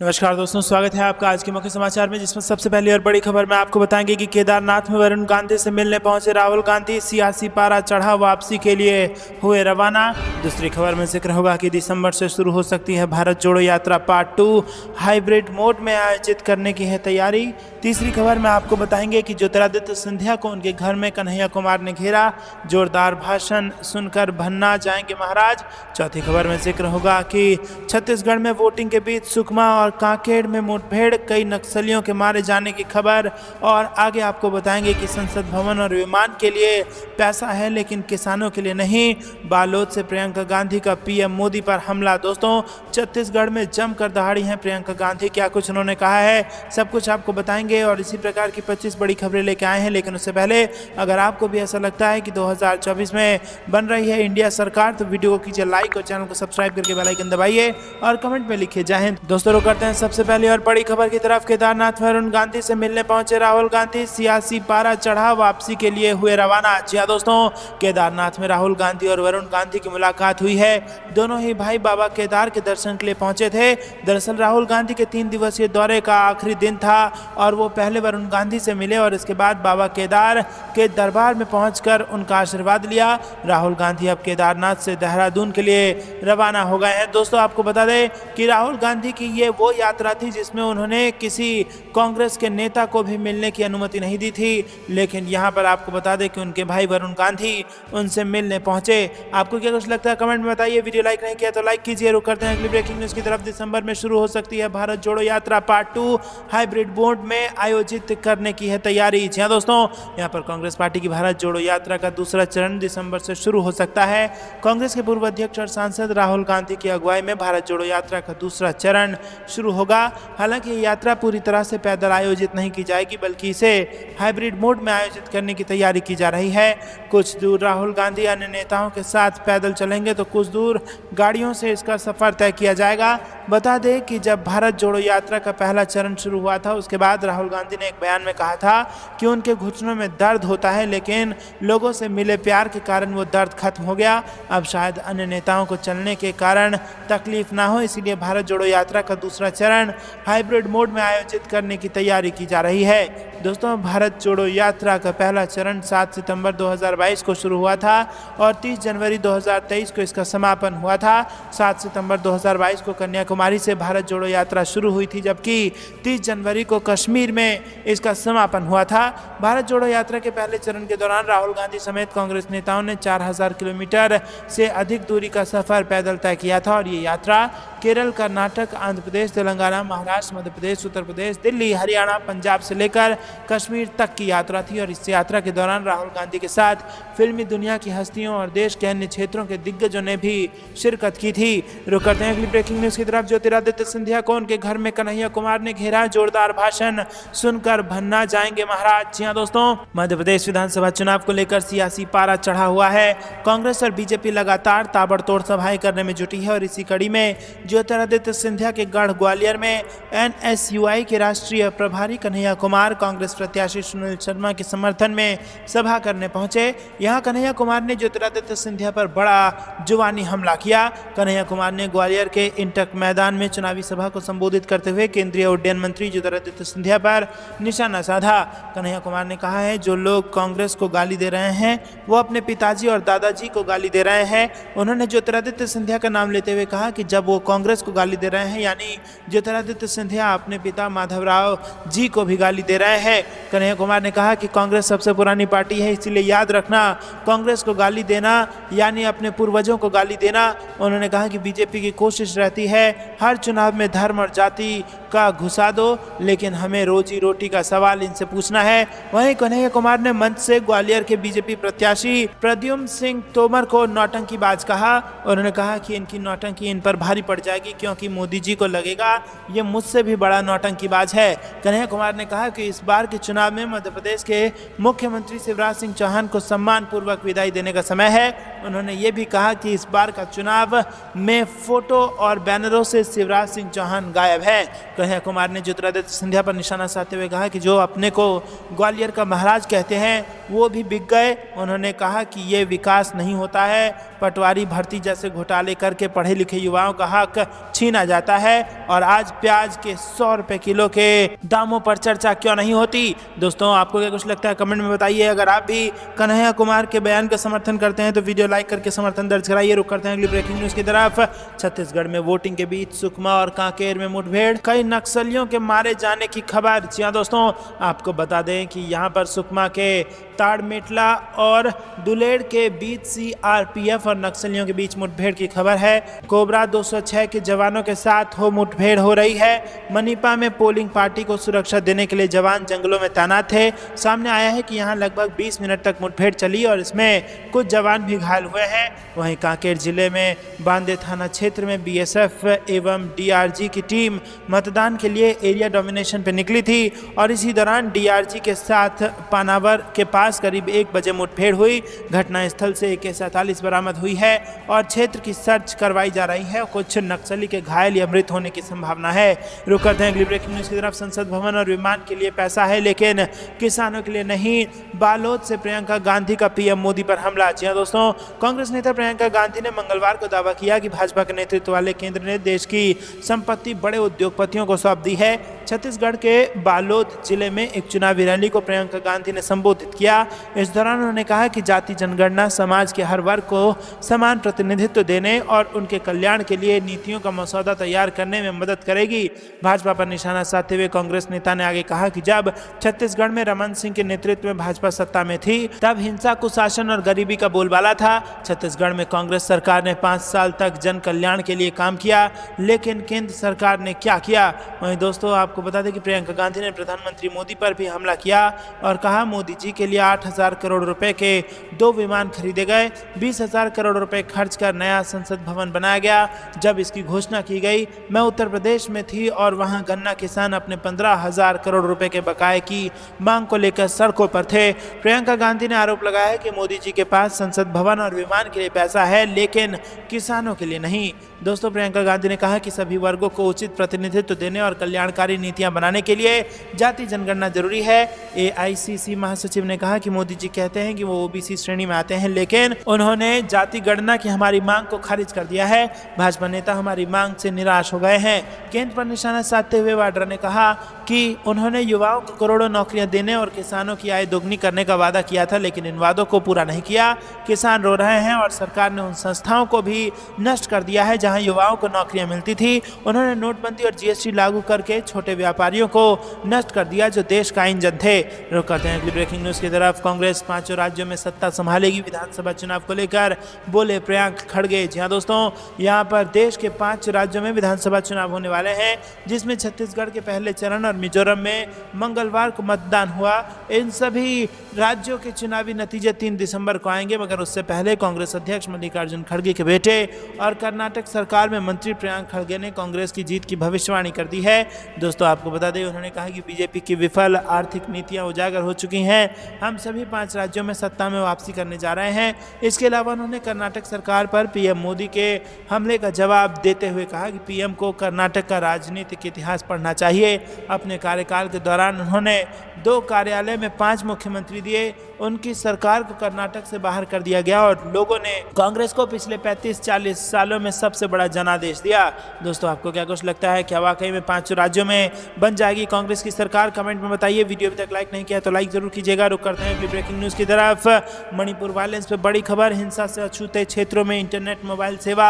नमस्कार दोस्तों, स्वागत है आपका आज के मुख्य समाचार में, जिसमें सबसे पहली और बड़ी खबर में आपको बताएंगे कि केदारनाथ में वरुण गांधी से मिलने पहुंचे राहुल गांधी, सियासी पारा चढ़ा, वापसी के लिए हुए रवाना। दूसरी खबर में जिक्र होगा कि दिसंबर से शुरू हो सकती है भारत जोड़ो यात्रा पार्ट 2, हाइब्रिड मोड में आयोजित करने की है तैयारी। तीसरी खबर में आपको बताएंगे कि ज्योतिरादित्य सिंधिया को उनके घर में कन्हैया कुमार ने घेरा, जोरदार भाषण सुनकर भन्ना जाएंगे महाराज। चौथी खबर में जिक्र होगा कि छत्तीसगढ़ में वोटिंग के बीच सुकमा और कांकेर में मुठभेड़, कई नक्सलियों के मारे जाने की खबर। और आगे आपको बताएंगे कि संसद भवन और विमान के लिए पैसा है लेकिन किसानों के लिए नहीं। बालोद से प्रियंका गांधी का पीएम मोदी पर हमला। दोस्तों, छत्तीसगढ़ में जमकर दहाड़ी हैं प्रियंका गांधी, क्या कुछ उन्होंने कहा है सब कुछ आपको बताएंगे। और इसी प्रकार की 25 बड़ी खबरें लेके आए हैं। लेकिन उससे पहले अगर आपको भी ऐसा लगता है कि 2024 में बन रही है इंडिया सरकार, तो वीडियो को कीजिए लाइक और चैनल को सब्सक्राइब करके बेल आइकन दबाइए और कमेंट में लिखिए जय हिंद। दोस्तों, करते हैं सबसे पहले और बड़ी खबर की तरफ। केदारनाथ में वरुण गांधी से मिलने पहुंचे राहुल गांधी, सियासी पारा चढ़ा, वापसी के लिए हुए रवाना। जी हां दोस्तों, केदारनाथ में राहुल गांधी और वरुण गांधी की मुलाकात हुई है। दोनों ही भाई बाबा केदार के दर्शन के लिए पहुंचे थे। दरअसल राहुल गांधी के 3 दिवसीय दौरे का आखिरी दिन था और वो पहले वरुण गांधी से मिले और इसके बाद बाबा केदार के दरबार में पहुंचकर उनका आशीर्वाद लिया। राहुल गांधी अब केदारनाथ से देहरादून के लिए रवाना हो गए हैं। दोस्तों, आपको बता दें कि राहुल गांधी की ये वो यात्रा थी जिसमें उन्होंने किसी कांग्रेस के नेता को भी मिलने की अनुमति नहीं दी थी। लेकिन यहां पर आपको बता दें कि उनके भाई वरुण गांधी उनसे मिलने पहुंचे। आपको क्या कुछ लगता है कमेंट में बताइए। वीडियो लाइक नहीं किया तो लाइक कीजिए। रुक करते हैं अगली ब्रेकिंग न्यूज की तरफ। दिसंबर में शुरू हो सकती है भारत जोड़ो यात्रा पार्ट 2, हाइब्रिड मोड में आयोजित करने की है तैयारी। जी हां दोस्तों, यहां पर कांग्रेस पार्टी की भारत जोड़ो यात्रा का दूसरा चरण दिसंबर से शुरू हो सकता है। कांग्रेस के पूर्व अध्यक्ष और सांसद राहुल गांधी की अगुवाई में भारत जोड़ो यात्रा का दूसरा चरण शुरू होगा। हालांकि ये यात्रा पूरी तरह से पैदल आयोजित नहीं की जाएगी, बल्कि इसे हाइब्रिड मोड में आयोजित करने की तैयारी की जा रही है। कुछ दूर राहुल गांधी अन्य नेताओं के साथ पैदल चलेंगे तो कुछ दूर गाड़ियों से इसका सफर तय किया जाएगा। बता दें कि जब भारत जोड़ो यात्रा का पहला चरण शुरू हुआ था, उसके बाद राहुल गांधी ने एक बयान में कहा था कि उनके घुटनों में दर्द होता है, लेकिन लोगों से मिले प्यार के कारण वो दर्द खत्म हो गया। अब शायद अन्य नेताओं को चलने के कारण तकलीफ ना हो, इसीलिए भारत जोड़ो यात्रा का दूसरा चरण हाइब्रिड मोड में आयोजित करने की तैयारी की जा रही है। दोस्तों, भारत जोड़ो यात्रा का पहला चरण 7 सितंबर 2022 को शुरू हुआ था और 30 जनवरी 2023 को इसका समापन हुआ था। 7 सितंबर 2022 को कन्याकुमारी से भारत जोड़ो यात्रा शुरू हुई थी, जबकि 30 जनवरी को कश्मीर में इसका समापन हुआ था। भारत जोड़ो यात्रा के पहले चरण के दौरान राहुल गांधी समेत कांग्रेस नेताओं ने 4000 किलोमीटर से अधिक दूरी का सफर पैदल तय किया था और ये यात्रा केरल, कर्नाटक, आंध्र प्रदेश, तेलंगाना, महाराष्ट्र, मध्य प्रदेश, उत्तर प्रदेश, दिल्ली, हरियाणा, पंजाब से लेकर कश्मीर तक की यात्रा थी। और इस यात्रा के दौरान राहुल गांधी के साथ फिल्मी दुनिया की हस्तियों और देश के अन्य क्षेत्रों के दिग्गजों ने भी शिरकत की थी। रुक करते हैं अगली ब्रेकिंग न्यूज की तरफ। ज्योतिरादित्य सिंधिया को उनके घर में कन्हैया कुमार ने घेरा, जोरदार भाषण सुनकर भन्ना जाएंगे महाराज। जी हां दोस्तों, मध्य प्रदेश विधानसभा चुनाव को लेकर सियासी पारा चढ़ा हुआ है। कांग्रेस और बीजेपी लगातार ताबड़तोड़ सभाएं करने में जुटी है और इसी कड़ी में ज्योतिरादित्य सिंधिया के गढ़ ग्वालियर में एनएसयूआई के राष्ट्रीय प्रभारी कन्हैया कुमार कांग्रेस प्रत्याशी सुनील शर्मा के समर्थन में सभा करने पहुंचे। यहां कन्हैया कुमार ने ज्योतिरादित्य सिंधिया पर बड़ा जुबानी हमला किया। कन्हैया कुमार ने ग्वालियर के इंटक मैदान में चुनावी सभा को संबोधित करते हुए केंद्रीय उड्डयन मंत्री ज्योतिरादित्य सिंधिया पर निशाना साधा। कन्हैया कुमार ने कहा है, जो लोग कांग्रेस को गाली दे रहे हैं वो अपने पिताजी और दादाजी को गाली दे रहे हैं। उन्होंने ज्योतिरादित्य सिंधिया का नाम लेते हुए कहा कि जब वो कांग्रेस को गाली दे रहे हैं, यानी ज्योतिरादित्य सिंधिया अपने पिता माधवराव जी को भी गाली दे रहे हैं। कन्हैया कुमार ने कहा कि कांग्रेस सबसे पुरानी पार्टी है, इसीलिए याद रखना, कांग्रेस को गाली देना यानी अपने पूर्वजों को गाली देना। उन्होंने कहा कि बीजेपी की कोशिश रहती है हर चुनाव में धर्म और जाति का घुसा दो, लेकिन हमें रोजी रोटी का सवाल इनसे पूछना है। वहीं कन्हैया कुमार ने मंच से ग्वालियर के बीजेपी प्रत्याशी प्रद्युम्न सिंह तोमर को नौटंकीबाज कहा। उन्होंने कहा कि इनकी नौटंकी इन पर भारी पड़ जाएगी, क्योंकि मोदी जी को लगेगा ये मुझसे भी बड़ा नौटंकीबाज है। कन्हैया कुमार ने कहा कि इस बार के चुनाव में मध्य प्रदेश के मुख्यमंत्री शिवराज सिंह चौहान को सम्मान पूर्वक विदाई देने का समय है। उन्होंने ये भी कहा कि इस बार का चुनाव में फोटो और बैनरों से शिवराज सिंह चौहान गायब है। कन्हैया कुमार ने ज्योतिरादित्य सिंधिया पर निशाना साधते हुए कहा कि जो अपने को ग्वालियर का महाराज कहते हैं वो भी बिक गए। उन्होंने कहा कि ये विकास नहीं होता है, पटवारी भर्ती जैसे घोटाले करके पढ़े लिखे युवाओं का हक छीना जाता है। और आज प्याज के 100 रुपए किलो के दामों पर चर्चा क्यों नहीं होती? दोस्तों आपको क्या कुछ लगता है कमेंट में बताइए। अगर आप भी कन्हैया कुमार के बयान का समर्थन करते हैं तो वीडियो लाइक करके समर्थन दर्ज कराइए। रुक करते हैं अगली ब्रेकिंग न्यूज की तरफ। छत्तीसगढ़ में वोटिंग के बीच सुकमा और कांकेर में मुठभेड़, कई नक्सलियों के मारे जाने की खबर। जी हां दोस्तों, आपको बता दें कि यहां पर सुकमा के ताड़मेटला और दुलेड़ के बीच सीआरपीएफ और नक्सलियों के बीच मुठभेड़ की खबर है। कोबरा 206 के जवानों के साथ मुठभेड़ हो रही है। मनीपा में पोलिंग पार्टी को सुरक्षा देने के लिए जवान जंगलों में तैनात थे। सामने आया है कि यहां लगभग 20 मिनट तक मुठभेड़ चली और इसमें कुछ जवान भी घायल हुए हैं। वहीं कांकेर जिले में बांदे थाना क्षेत्र में बीएसएफ एवं डीआरजी की टीम मतदान के लिए एरिया डोमिनेशन पर निकली थी और इसी दौरान डीआरजी के साथ पानावर के पास करीब 1 बजे मुठभेड़ हुई। घटनास्थल से AK-47 बरामद हुई है और क्षेत्र की सर्च करवाई जा रही है। कुछ नक्सली के घायल या मृत होने की संभावना है। रुक करते हैं अगली ब्रेकिंग न्यूज की तरफ। संसद भवन और विमान के लिए पैसा है लेकिन किसानों के लिए नहीं। बालोद से प्रियंका गांधी का पीएम मोदी पर हमला। जी हां दोस्तों, कांग्रेस नेता प्रियंका गांधी ने मंगलवार को दावा किया कि भाजपा के नेतृत्व वाले केंद्र ने देश की संपत्ति बड़े उद्योगपतियों को सौंप दी है। छत्तीसगढ़ के बालोद जिले में एक चुनावी रैली को प्रियंका गांधी ने संबोधित किया। इस दौरान उन्होंने कहा कि जाति जनगणना समाज के हर वर्ग को समान प्रतिनिधित्व देने और उनके कल्याण के लिए नीतियों का मसौदा तैयार करने में मदद करेगी। भाजपा पर निशाना साधते हुए कांग्रेस नेता ने आगे कहा कि जब छत्तीसगढ़ में रमन सिंह के नेतृत्व में भाजपा सत्ता में थी तब हिंसा, कुशासन और गरीबी का बोलबाला था। छत्तीसगढ़ में कांग्रेस सरकार ने 5 साल तक जन कल्याण के लिए काम किया, लेकिन केंद्र सरकार ने क्या किया? वहीं दोस्तों आपको बता दें कि प्रियंका गांधी ने प्रधानमंत्री मोदी पर भी हमला किया और कहा मोदी जी के लिए 8,000 करोड़ रुपए के 2 विमान खरीदे गए, 20,000 करोड़ रुपए खर्च कर नया संसद भवन बनाया गया। जब इसकी घोषणा की गई मैं उत्तर प्रदेश में थी और वहां गन्ना किसान अपने 15,000 करोड़ रुपए के बकाये की मांग को लेकर सड़कों पर थे। प्रियंका गांधी ने आरोप लगाया है कि मोदी जी के पास संसद भवन और विमान के लिए पैसा है लेकिन किसानों के लिए नहीं। दोस्तों प्रियंका गांधी ने कहा कि सभी वर्गों को उचित प्रतिनिधित्व देने और कल्याणकारी नीतियां बनाने के लिए जाति जनगणना जरूरी है। एआईसीसी महासचिव ने कहा कि मोदी जी कहते हैं कि वो ओबीसी श्रेणी में आते हैं लेकिन उन्होंने जाति गणना की हमारी मांग को खारिज कर दिया है। भाजपा नेता हमारी मांग से निराश हो गए हैं। केंद्र पर निशाना साधते हुए वाड्रा ने कहा कि उन्होंने युवाओं को करोड़ों नौकरियां देने और किसानों की आय दोगुनी करने का वादा किया था लेकिन इन वादों को पूरा नहीं किया। किसान रो रहे हैं और सरकार ने उन संस्थाओं को भी नष्ट कर दिया है जहां युवाओं को नौकरियां मिलती थी। उन्होंने नोटबंदी और जीएसटी लागू करके छोटे व्यापारियों को नष्ट कर दिया जो देश का इंजन थे। रुक करते हैं अगली ब्रेकिंग न्यूज की तरफ। कांग्रेस 5 राज्यों में सत्ता संभालेगी, विधानसभा चुनाव को लेकर बोले प्रियंक खड़गे। जी हां दोस्तों, यहाँ पर देश के 5 राज्यों में विधानसभा चुनाव होने वाले हैं जिसमें छत्तीसगढ़ के पहले चरण और मिजोरम में मंगलवार को मतदान हुआ। इन सभी राज्यों के चुनावी नतीजे 3 दिसंबर को आएंगे मगर उससे पहले कांग्रेस अध्यक्ष मल्लिकार्जुन खड़गे के बेटे और कर्नाटक सरकार में मंत्री प्रियंक खड़गे ने कांग्रेस की जीत की भविष्यवाणी कर दी है। दोस्तों आपको बता दें उन्होंने कहा कि बीजेपी की विफल आर्थिक नीतियां उजागर हो चुकी हैं। हम सभी 5 राज्यों में सत्ता में वापसी करने जा रहे हैं। इसके अलावा उन्होंने कर्नाटक सरकार पर पीएम मोदी के हमले का जवाब देते हुए कहा कि पीएम को कर्नाटक का राजनीतिक इतिहास पढ़ना चाहिए। अपने कार्यकाल के दौरान उन्होंने 2 कार्यालय में 5 मुख्यमंत्री दिए। उनकी सरकार को कर्नाटक से बाहर कर दिया गया और लोगों ने कांग्रेस को पिछले 35-40 सालों में सबसे बड़ा जनादेश दिया। दोस्तों आपको क्या कुछ लगता है, क्या वाकई में 5 राज्यों में बन जाएगी कांग्रेस की सरकार? कमेंट में बताइए। वीडियो अभी तक लाइक नहीं किया तो लाइक जरूर कीजिएगा। रुक करते हैं ब्रेकिंग न्यूज की तरफ। मणिपुर वायलेंस पे बड़ी खबर, हिंसा से अछूते क्षेत्रों में इंटरनेट मोबाइल सेवा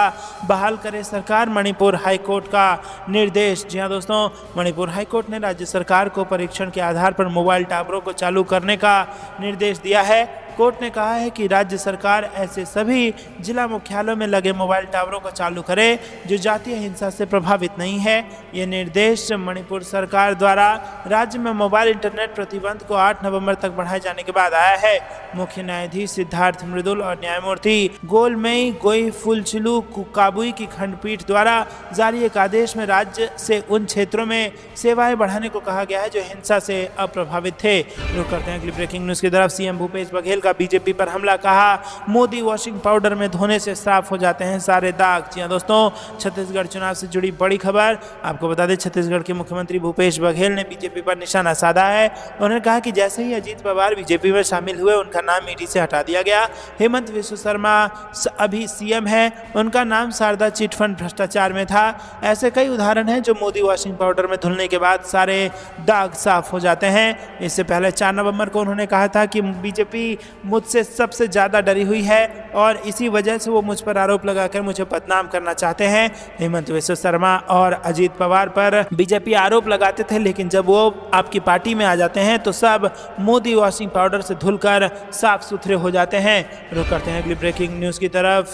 बहाल करे सरकार, मणिपुर हाईकोर्ट का निर्देश। जी हां दोस्तों, मणिपुर हाईकोर्ट ने राज्य सरकार को परीक्षण के आधार पर मोबाइल टावरों को चालू करने का निर्देश दिया है। कोर्ट ने कहा है कि राज्य सरकार ऐसे सभी जिला मुख्यालयों में लगे मोबाइल टावरों को चालू करे जो जातीय हिंसा से प्रभावित नहीं है। ये निर्देश मणिपुर सरकार द्वारा राज्य में मोबाइल इंटरनेट प्रतिबंध को 8 नवंबर तक बढ़ाए जाने के बाद आया है। मुख्य न्यायाधीश सिद्धार्थ मृदुल और न्यायमूर्ति गोलमेई गोई फुलचिलू काबुई की खंडपीठ द्वारा जारी एक आदेश में राज्य से उन क्षेत्रों में सेवाएं बढ़ाने को कहा गया है जो हिंसा से अप्रभावित थे। रुक करते हैं अगली ब्रेकिंग न्यूज की तरफ। सीएम भूपेश बघेल का बीजेपी पर हमला, कहा मोदी वॉशिंग पाउडर में धोने से साफ हो जाते हैं सारे दाग। जी हां दोस्तों, छत्तीसगढ़ चुनाव से जुड़ी बड़ी खबर आपको बता दें, छत्तीसगढ़ के मुख्यमंत्री भूपेश बघेल ने बीजेपी पर निशाना साधा है। उन्होंने कहा कि जैसे ही अजीत पवार बीजेपी में शामिल हुए उनका नाम ईडी से हटा दिया गया। हेमंत विश्व शर्मा अभी सीएम है, उनका नाम शारदा चिट फंड भ्रष्टाचार में था। ऐसे कई उदाहरण हैं जो मोदी वॉशिंग पाउडर में धुलने के बाद सारे दाग साफ हो जाते हैं। इससे पहले 4 नवंबर को उन्होंने कहा था कि बीजेपी मुझसे सबसे ज़्यादा डरी हुई है और इसी वजह से वो मुझ पर आरोप लगाकर मुझे बदनाम करना चाहते हैं। हेमंत विश्व शर्मा और अजीत पवार पर बीजेपी आरोप लगाते थे, लेकिन जब वो आपकी पार्टी में आ जाते हैं तो सब मोदी वॉशिंग पाउडर से धुलकर साफ सुथरे हो जाते हैं। रुक करते हैं अगली ब्रेकिंग न्यूज़ की तरफ।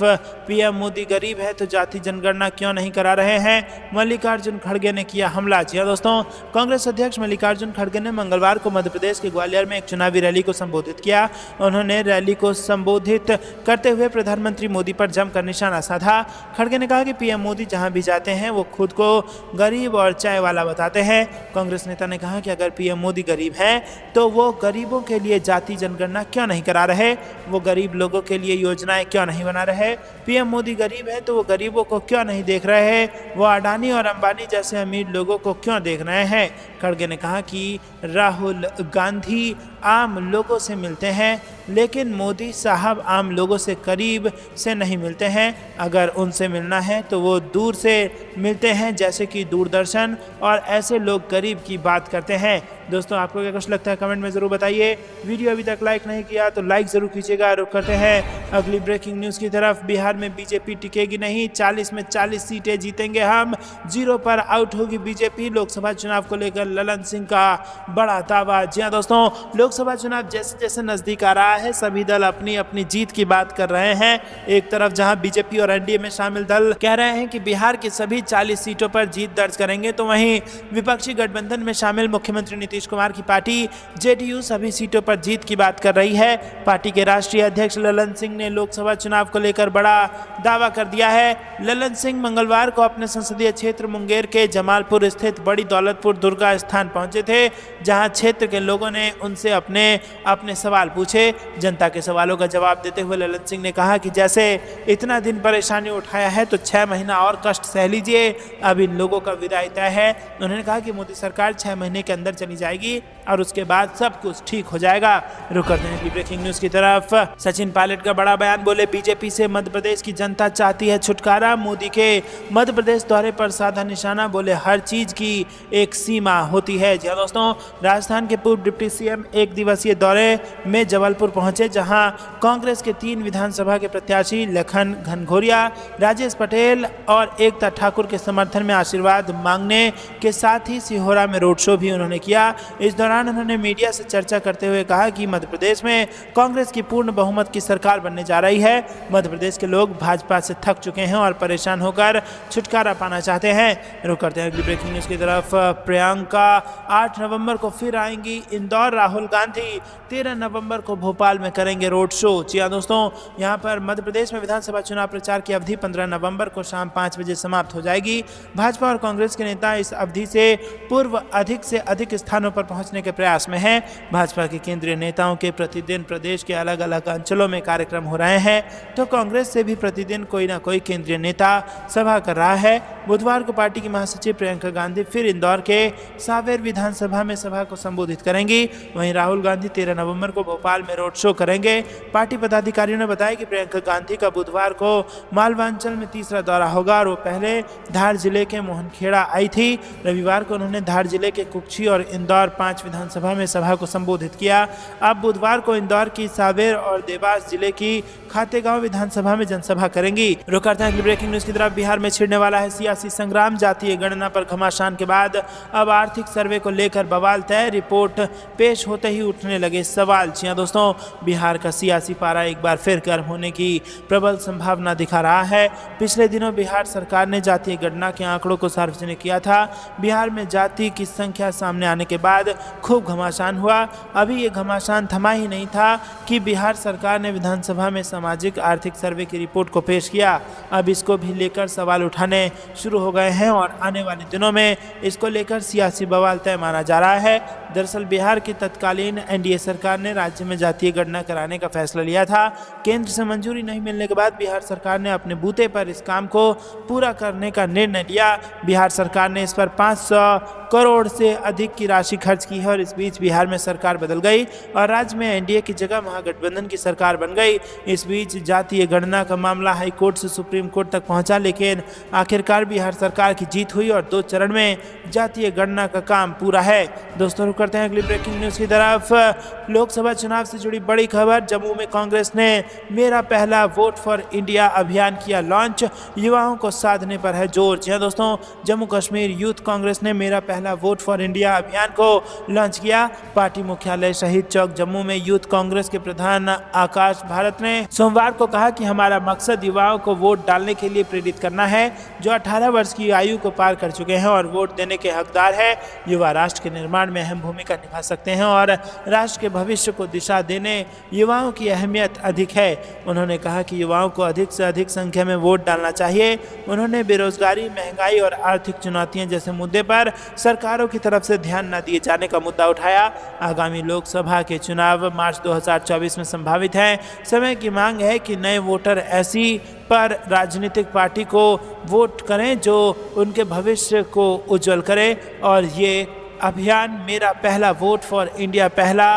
पीएम मोदी गरीब है तो जाति जनगणना क्यों नहीं करा रहे हैं, मल्लिकार्जुन खड़गे ने किया हमला। जी दोस्तों, कांग्रेस अध्यक्ष मल्लिकार्जुन खड़गे ने मंगलवार को मध्य प्रदेश के ग्वालियर में एक चुनावी रैली को संबोधित किया। उन्होंने रैली को संबोधित करते हुए प्रधानमंत्री मोदी पर जमकर निशाना साधा। खड़गे ने कहा कि पीएम मोदी जहां भी जाते हैं वो खुद को गरीब और चाय वाला बताते हैं। कांग्रेस नेता ने कहा कि अगर पीएम मोदी गरीब हैं तो वो गरीबों के लिए जाति जनगणना क्यों नहीं करा रहे, वो गरीब लोगों के लिए योजनाएं क्यों नहीं बना रहे। पीएम मोदी गरीब है तो वो गरीबों को क्यों नहीं देख रहे हैं, वो अडानी और अंबानी जैसे अमीर लोगों को क्यों देख रहे हैं। खड़गे ने कहा कि राहुल गांधी आम लोगों से मिलते हैं, लेकिन मोदी साहब आम लोगों से करीब से नहीं मिलते हैं। अगर उनसे मिलना है तो वो दूर से मिलते हैं, जैसे कि दूरदर्शन, और ऐसे लोग गरीब की बात करते हैं। दोस्तों, आपको क्या कुछ लगता है कमेंट में ज़रूर बताइए। वीडियो अभी तक लाइक नहीं किया तो लाइक ज़रूर कीजिएगा। रुक करते हैं अगली ब्रेकिंग न्यूज़ की तरफ। बिहार में बीजेपी टिकेगी नहीं, 40 में 40 सीटें जीतेंगे हम, 0 पर आउट होगी बीजेपी। लोकसभा चुनाव को लेकर ललन सिंह का बड़ा दावा। जी हाँ दोस्तों, लोकसभा चुनाव जैसे जैसे नज़दीक आ रहा है सभी दल अपनी अपनी जीत की बात कर रहे हैं। एक तरफ जहां बीजेपी और एनडीए में शामिल दल कह रहे हैं कि बिहार की सभी 40 सीटों पर जीत दर्ज करेंगे, तो वहीं विपक्षी गठबंधन में शामिल मुख्यमंत्री नीतीश कुमार की पार्टी जेडीयू सभी सीटों पर जीत की बात कर रही है। पार्टी के राष्ट्रीय अध्यक्ष ललन सिंह ने लोकसभा चुनाव को लेकर बड़ा दावा कर दिया है। ललन सिंह मंगलवार को अपने संसदीय क्षेत्र मुंगेर के जमालपुर स्थित बड़ी दौलतपुर दुर्गा स्थान पहुंचे थे, जहां क्षेत्र के लोगों ने उनसे अपने सवाल पूछे। जनता के सवालों का जवाब देते हुए ललन सिंह ने कहा कि जैसे इतना दिन परेशानी उठाया है तो 6 महीना और कष्ट सह लीजिए, अब इन लोगों का विदाई तय है। उन्होंने कहा कि मोदी सरकार 6 महीने के अंदर चली जाएगी और उसके बाद सब कुछ ठीक हो जाएगा। रुक करते हैं ब्रेकिंग न्यूज़ की तरफ। सचिन पायलट का बड़ा बयान, बोले बीजेपी से मध्य प्रदेश की जनता चाहती है छुटकारा। मोदी के मध्य प्रदेश दौरे पर साधा निशाना, बोले हर चीज की एक सीमा होती है। जी दोस्तों, राजस्थान के पूर्व डिप्टी सीएम एक दिवसीय दौरे में जबलपुर पहुंचे, जहां कांग्रेस के 3 विधानसभा के प्रत्याशी लखन घनघोरिया, राजेश पटेल और एकता ठाकुर के समर्थन में आशीर्वाद मांगने के साथ ही सिहोरा में रोड शो भी उन्होंने किया। इस दौरान उन्होंने मीडिया से चर्चा करते हुए कहा कि मध्य प्रदेश में कांग्रेस की पूर्ण बहुमत की सरकार बनने जा रही है। मध्य प्रदेश के लोग भाजपा से थक चुके हैं और परेशान होकर छुटकारा पाना चाहते हैं। रुक करते हैं अगली ब्रेकिंग न्यूज़ की तरफ। प्रियंका 8 नवंबर को फिर आएंगी इंदौर, राहुल गांधी 13 नवंबर को भोपाल में करेंगे रोड शो। जी हाँ दोस्तों, यहाँ पर मध्य प्रदेश में विधानसभा चुनाव प्रचार की अवधि 15 नवंबर को शाम 5 बजे समाप्त हो जाएगी। भाजपा और कांग्रेस के नेता इस अवधि से पूर्व अधिक से अधिक स्थानों पर पहुंचने के प्रयास में हैं। भाजपा के केंद्रीय नेताओं के प्रतिदिन प्रदेश के अलग अलग अंचलों में कार्यक्रम हो रहे हैं, तो कांग्रेस से भी प्रतिदिन कोई ना कोई केंद्रीय नेता सभा कर रहा है। बुधवार को पार्टी की महासचिव प्रियंका गांधी फिर इंदौर के सावेर विधानसभा में सभा को संबोधित करेंगी। वहीं राहुल गांधी 13 नवंबर को भोपाल में रोड शो करेंगे। पार्टी पदाधिकारियों ने बताया कि प्रियंका गांधी का बुधवार को मालवांचल में तीसरा दौरा होगा और वो पहले धार जिले के मोहनखेड़ा आई थी। रविवार को उन्होंने धार जिले के कुक्षी और इंदौर 5 विधानसभा में सभा को संबोधित किया। अब बुधवार को इंदौर की सावेर और देवास जिले की खातेगांव विधानसभा में जनसभा करेंगी। रुक करते हैं ब्रेकिंग न्यूज़ की तरफ। बिहार में छिड़ने वाला है सियासी संग्राम। जातीय गणना पर घमासान के बाद अब आर्थिक सर्वे को लेकर बवाल तय। रिपोर्ट पेश होते ही उठने लगे सवाल। जी दोस्तों, बिहार का सियासी पारा एक बार फिर गर्म होने की प्रबल संभावना दिखा रहा है। पिछले दिनों बिहार सरकार ने जातीय गणना के आंकड़ों को सार्वजनिक किया था। बिहार में जाति की संख्या सामने आने के बाद खूब घमासान हुआ। अभी ये घमासान थमा ही नहीं था कि बिहार सरकार ने विधानसभा में सामाजिक आर्थिक सर्वे की रिपोर्ट को पेश किया। अब इसको भी लेकर सवाल उठाने शुरू हो गए हैं और आने वाले दिनों में इसको लेकर सियासी बवाल तय माना जा रहा है। दरअसल बिहार की तत्कालीन एनडीए सरकार ने राज्य में जातीय गणना कराने का फैसला लिया था। केंद्र से मंजूरी नहीं मिलने के बाद बिहार सरकार ने अपने बूते पर इस काम को पूरा करने का निर्णय लिया। बिहार सरकार ने इस पर 500 करोड़ से अधिक की राशि खर्च की है और इस बीच बिहार में सरकार बदल गई और राज्य में एनडीए की जगह महागठबंधन की सरकार बन गई। इस बीच जातीय गणना का मामला हाई कोर्ट से सुप्रीम कोर्ट तक पहुंचा, लेकिन आखिरकार बिहार सरकार की जीत हुई और 2 चरण में जातीय गणना का काम पूरा है। दोस्तों रुक करते हैं अगली ब्रेकिंग न्यूज़ की तरफ। लोकसभा चुनाव से जुड़ी बड़ी खबर। जम्मू में कांग्रेस ने मेरा पहला वोट फॉर इंडिया अभियान किया लॉन्च। युवाओं को साधने पर है जोर। जी हाँ दोस्तों, जम्मू कश्मीर यूथ कांग्रेस ने मेरा पहला वोट फॉर इंडिया अभियान को लॉन्च किया। पार्टी मुख्यालय शहीद चौक जम्मू में यूथ कांग्रेस के प्रधान आकाश भारत ने सोमवार को कहा कि हमारा मकसद युवाओं को वोट डालने के लिए प्रेरित करना है जो 18 वर्ष की आयु को पार कर चुके हैं और वोट देने के हकदार है। युवा राष्ट्र के निर्माण में अहम भूमिका निभा सकते हैं और राष्ट्र के भविष्य को दिशा देने युवाओं की अहमियत अधिक है। उन्होंने कहा कि युवाओं को अधिक से अधिक संख्या में वोट डालना चाहिए। उन्होंने बेरोजगारी, महंगाई और आर्थिक चुनौतियां जैसे मुद्दे पर सरकारों की तरफ से ध्यान न दिए जाने का मुद्दा उठाया। आगामी लोकसभा के चुनाव मार्च 2024 में संभावित हैं। समय की मांग है कि नए वोटर ऐसी पर राजनीतिक पार्टी को वोट करें जो उनके भविष्य को उज्जवल करे और ये अभियान मेरा पहला वोट फॉर इंडिया पहला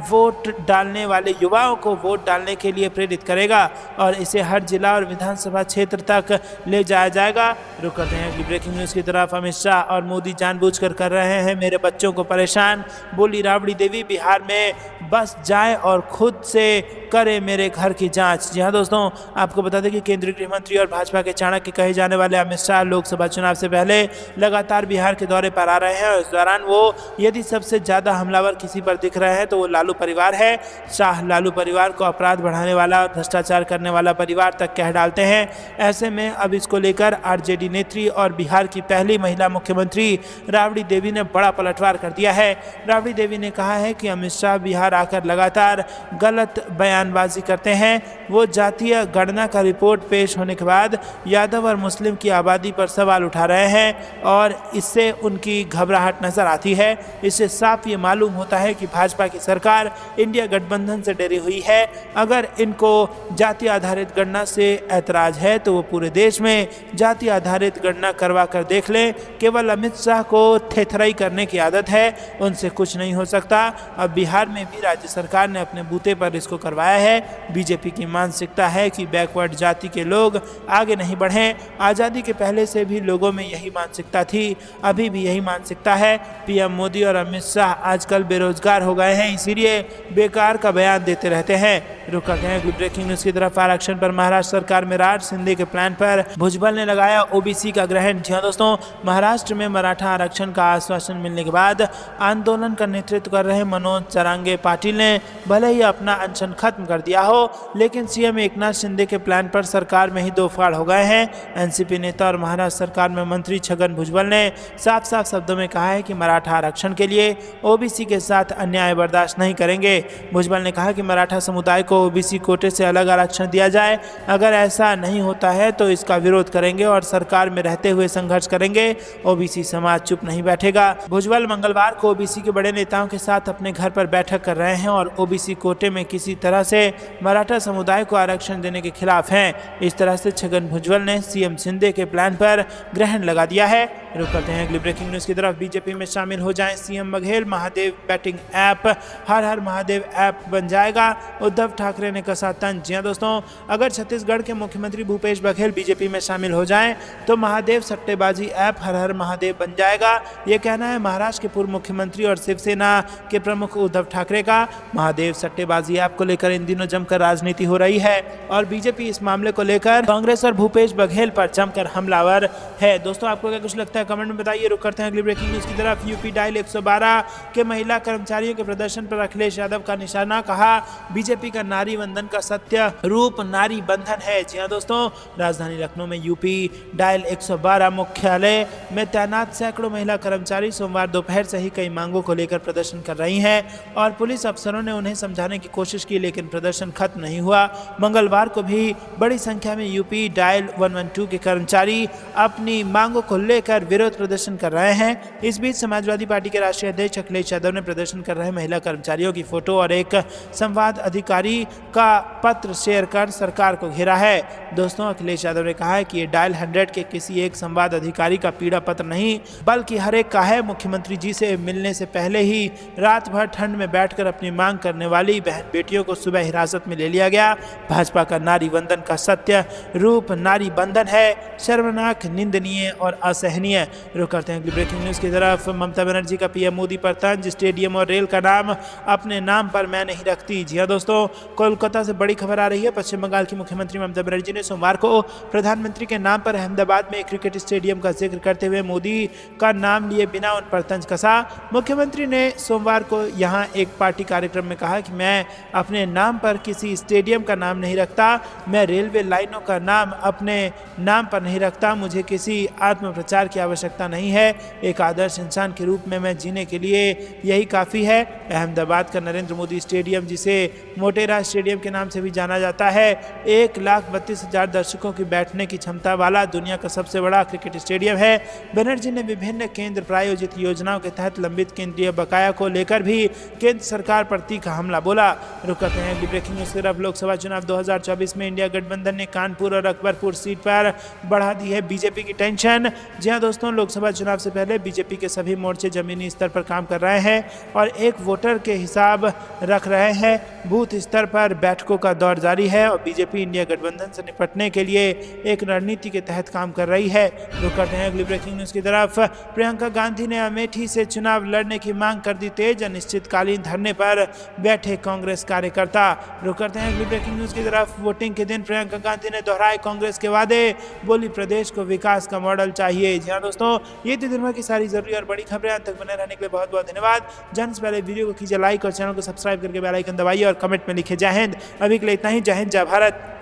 वोट डालने वाले युवाओं को वोट डालने के लिए प्रेरित करेगा और इसे हर जिला और विधानसभा क्षेत्र तक ले जाया जाएगा। रुक करते हैं अगली ब्रेकिंग न्यूज़ की तरफ। अमित शाह और मोदी जानबूझकर कर रहे हैं मेरे बच्चों को परेशान, बोली राबड़ी देवी। बिहार में बस जाए और खुद से करे मेरे घर की जांच। जी हाँ दोस्तों, आपको बता दें कि केंद्रीय गृह मंत्री और भाजपा के चाणक्य कहे जाने वाले अमित शाह लोकसभा चुनाव से पहले लगातार बिहार के दौरे पर आ रहे हैं। इस दौरान वो यदि सबसे ज़्यादा हमलावर किसी पर दिख रहे हैं तो वो लालू परिवार है। शाह लालू परिवार को अपराध बढ़ाने वाला और भ्रष्टाचार करने वाला परिवार तक कह डालते हैं। ऐसे में अब इसको लेकर आरजेडी नेत्री और बिहार की पहली महिला मुख्यमंत्री राबड़ी देवी ने बड़ा पलटवार कर दिया है। राबड़ी देवी ने कहा है कि अमित शाह बिहार आकर लगातार गलत बयानबाजी करते हैं। वो जातीय गणना का रिपोर्ट पेश होने के बाद यादव और मुस्लिम की आबादी पर सवाल उठा रहे हैं और इससे उनकी घबराहट नजर आती है। इससे साफ ये मालूम होता है कि भाजपा की सरकार इंडिया गठबंधन से डरी हुई है। अगर इनको जाति आधारित गणना से ऐतराज है तो वो पूरे देश में जाति आधारित गणना करवा कर देख लें। केवल अमित शाह को थेथराई करने की आदत है, उनसे कुछ नहीं हो सकता। अब बिहार में भी राज्य सरकार ने अपने बूते पर इसको करवाया है। बीजेपी की मानसिकता है कि बैकवर्ड जाति के लोग आगे नहीं बढ़ें। आज़ादी के पहले से भी लोगों में यही मानसिकता थी, अभी भी यही मानसिकता है। पीएम मोदी और अमित शाह आजकल बेरोजगार हो गए हैं, इसीलिए बेकार का बयान देते रहते हैं। रुक करते हैं अगली ब्रेकिंग न्यूज़ की तरफ। आरक्षण पर महाराष्ट्र सरकार में राज, शिंदे के प्लान पर भुजबल ने लगाया ओबीसी का ग्रहण। जी हाँ दोस्तों, महाराष्ट्र में मराठा आरक्षण का आश्वासन मिलने के बाद आंदोलन का नेतृत्व कर रहे मनोज चरांगे पाटिल ने भले ही अपना अनशन खत्म कर दिया हो, लेकिन सीएम एकनाथ शिंदे के प्लान पर सरकार में ही दो फाड़ हो गए हैं। एनसीपी नेता और महाराष्ट्र सरकार में मंत्री छगन भुजबल ने साफ साफ शब्दों में कहा है कि मराठा आरक्षण के लिए ओबीसी के साथ अन्याय बर्दाश्त नहीं करेंगे। भुजबल ने कहा कि मराठा समुदाय को ओबीसी कोटे से अलग आरक्षण दिया जाए। अगर ऐसा नहीं होता है तो इसका विरोध करेंगे और सरकार में रहते हुए संघर्ष करेंगे। ओबीसी समाज चुप नहीं बैठेगा। भुजबल मंगलवार को ओबीसी के बड़े नेताओं के साथ अपने घर पर बैठक कर रहे हैं और ओबीसी कोटे में किसी तरह से मराठा समुदाय को आरक्षण देने के खिलाफ हैं। इस तरह से छगन भुजबल ने सीएम शिंदे के प्लान पर ग्रहण लगा दिया है। रुक करते हैं अगली ब्रेकिंग न्यूज़ की तरफ। बीजेपी में शामिल हो जाएं CM Baghel. Mahadev betting app Har Har Mahadev app बन जाएगा, उद्धव ठाकरे ने कसा तंज। जी हाँ दोस्तों, अगर छत्तीसगढ़ के मुख्यमंत्री भूपेश बघेल बीजेपी में शामिल हो जाएं तो महादेव सट्टेबाजी ऐप हर हर महादेव बन जाएगा। ये कहना है महाराष्ट्र के पूर्व मुख्यमंत्री और शिवसेना के प्रमुख उद्धव ठाकरे का। महादेव सट्टेबाजी ऐप को लेकर इन दिनों जमकर राजनीति हो रही है और बीजेपी इस मामले को लेकर कांग्रेस और भूपेश बघेल पर जमकर हमलावर है। दोस्तों, आपको क्या कुछ लगता है है कमेंट में बताइए। रुक करते हैं अगली ब्रेकिंग न्यूज की तरफ। यूपी डायल 112 के महिला कर्मचारियों के प्रदर्शन पर अखिलेश यादव का निशाना, कहा बीजेपी का नारी वंदन का सत्य रूप नारी बंधन है। जी हाँ दोस्तों, राजधानी लखनऊ में यूपी डायल 112 मुख्यालय में तैनात सैकड़ों महिला कर्मचारी सोमवार दोपहर से ही कई मांगों को लेकर प्रदर्शन कर रही हैं और पुलिस अफसरों ने उन्हें समझाने की कोशिश की, लेकिन प्रदर्शन खत्म नहीं हुआ। मंगलवार को भी बड़ी संख्या में यूपी डायल 112 के कर्मचारी अपनी मांगों को लेकर विरोध प्रदर्शन कर रहे हैं। इस बीच समाजवादी पार्टी के राष्ट्रीय अध्यक्ष अखिलेश यादव ने प्रदर्शन कर रहे महिला कर्मचारियों की फोटो और एक संवाद अधिकारी का पत्र शेयर कर सरकार को घेरा है। दोस्तों, अखिलेश यादव ने कहा है कि ये डायल 100 के किसी एक संवाद अधिकारी का पीड़ा पत्र नहीं, बल्कि हर एक का है। मुख्यमंत्री जी से मिलने से पहले ही रात भर ठंड में बैठकर अपनी मांग करने वाली बहन बेटियों को सुबह हिरासत में ले लिया गया। भाजपा का नारी वंदन का सत्य रूप नारी बंधन है, शर्मनाक, निंदनीय और असहनीय। रुक करते हैं अगली ब्रेकिंग न्यूज की तरफ। ममता बनर्जी का पीएम मोदी पर तंज, स्टेडियम और रेल का नाम अपने नाम पर मैं नहीं रखती। जी हाँ दोस्तों, कोलकाता से बड़ी खबर आ रही है। पश्चिम बंगाल की मुख्यमंत्री ममता बनर्जी ने सोमवार को प्रधानमंत्री के नाम पर अहमदाबाद में एक क्रिकेट स्टेडियम का जिक्र करते हुए मोदी का नाम लिए बिना उन पर तंज कसा। मुख्यमंत्री ने सोमवार को यहां एक पार्टी कार्यक्रम में कहा कि मैं अपने नाम पर किसी स्टेडियम का नाम नहीं रखता, मैं रेलवे लाइनों का नाम अपने नाम पर नहीं रखता, मुझे किसी आत्म प्रचार की आवश्यकता नहीं है। एक आदर्श इंसान के रूप में मैं जीने के लिए यही काफ़ी है। अहमदाबाद का नरेंद्र मोदी स्टेडियम, जिसे मोटेरा स्टेडियम के नाम से भी जाना जाता है, 1,32,000 दर्शकों की बैठने की क्षमता वाला दुनिया का सबसे बड़ा क्रिकेट स्टेडियम है। बनर्जी ने विभिन्न केंद्र प्रायोजित योजनाओं के तहत लंबित केंद्रीय बकाया को लेकर भी केंद्र सरकार पर तीखा हमला बोला। रुक करते हैं अगली ब्रेकिंग न्यूज की तरफ। लोकसभा चुनाव 2024 में इंडिया गठबंधन ने कानपुर और अकबरपुर सीट पर बढ़ा दी है बीजेपी की टेंशन। जी हाँ दोस्तों, लोकसभा चुनाव से पहले बीजेपी के सभी मोर्चे जमीनी स्तर पर काम कर रहे हैं और एक वोटर के हिसाब रख रहे हैं। बूथ स्तर पर बैठकों का दौर जारी है और बीजेपी इंडिया गठबंधन से निपटने के लिए एक रणनीति के तहत काम कर रही है। रुक करते हैं अगली ब्रेकिंग न्यूज की तरफ। प्रियंका गांधी ने अमेठी से चुनाव लड़ने की मांग कर दी तेज, अनिश्चितकालीन धरने पर बैठे कांग्रेस कार्यकर्ता। रुक करते हैं अगली ब्रेकिंग न्यूज की तरफ। वोटिंग के दिन प्रियंका गांधी ने दोहराए कांग्रेस के वादे, बोली प्रदेश को विकास का मॉडल चाहिए। जी हाँ दोस्तों, ये थी दिन भर की सारी जरूरी और बड़ी खबरें। अंत तक बने रहने के लिए बहुत बहुत धन्यवाद। जाने से पहले वीडियो को कीजिए लाइक और चैनल को सब्सक्राइब करके बेल आइकन दबाइए और कमेंट में लिखे जय हिंद। अभी के लिए इतना ही। जय हिंद, जय भारत।